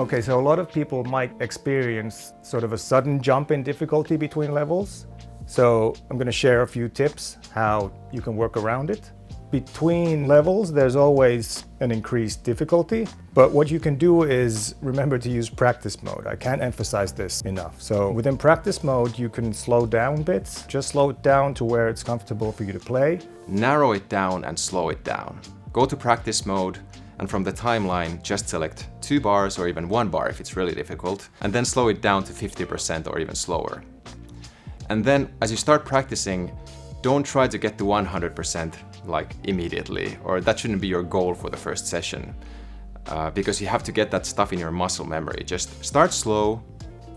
Okay, so a lot of people might experience sort of a sudden jump in difficulty between levels. So I'm going to share a few tips how you can work around it. Between levels, there's always an increased difficulty, but what you can do is remember to use practice mode. I can't emphasize this enough. So within practice mode, you can slow down bits. Just slow it down to where it's comfortable for you to play. Narrow it down and slow it down. Go to practice mode, and from the timeline, just select 2 bars or even 1 bar if it's really difficult, and then slow it down to 50% or even slower. And then as you start practicing, don't try to get to 100% like immediately, or that shouldn't be your goal for the first session, because you have to get that stuff in your muscle memory. Just start slow,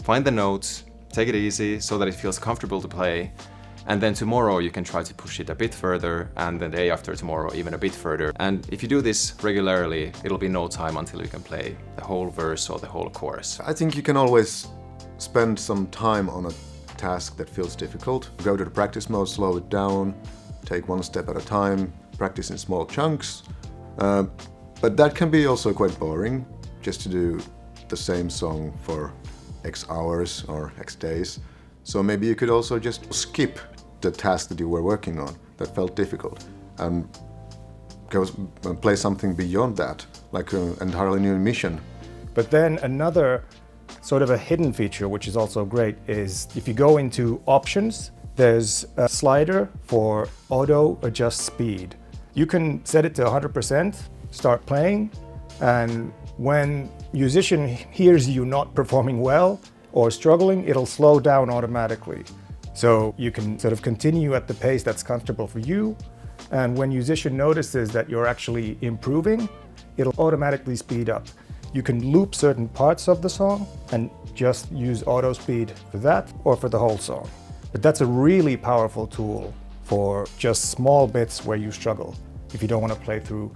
find the notes, take it easy so that it feels comfortable to play, and then tomorrow you can try to push it a bit further, and the day after tomorrow even a bit further. And if you do this regularly, it'll be no time until you can play the whole verse or the whole chorus. I think you can always spend some time on a task that feels difficult. Go to the practice mode, slow it down, take one step at a time, practice in small chunks. But that can be also quite boring, just to do the same song for X hours or X days. So maybe you could also just skip the task that you were working on that felt difficult and go and play something beyond that, like an entirely new mission. But then another sort of a hidden feature, which is also great, is if you go into options, there's a slider for auto adjust speed. You can set it to 100%, start playing, and when Yousician hears you not performing well or struggling, it'll slow down automatically. So you can sort of continue at the pace that's comfortable for you, and when Yousician notices that you're actually improving, it'll automatically speed up. You can loop certain parts of the song and just use auto speed for that or for the whole song. But that's a really powerful tool for just small bits where you struggle, if you don't want to play through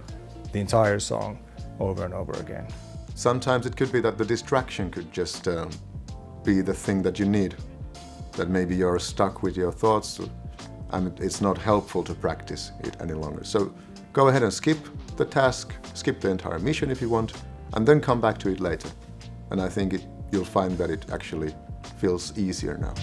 the entire song over and over again. Sometimes it could be that the distraction could just be the thing that you need. That maybe you're stuck with your thoughts and it's not helpful to practice it any longer. So go ahead and skip the task, skip the entire mission if you want, and then come back to it later. And I think you'll find that it actually feels easier now.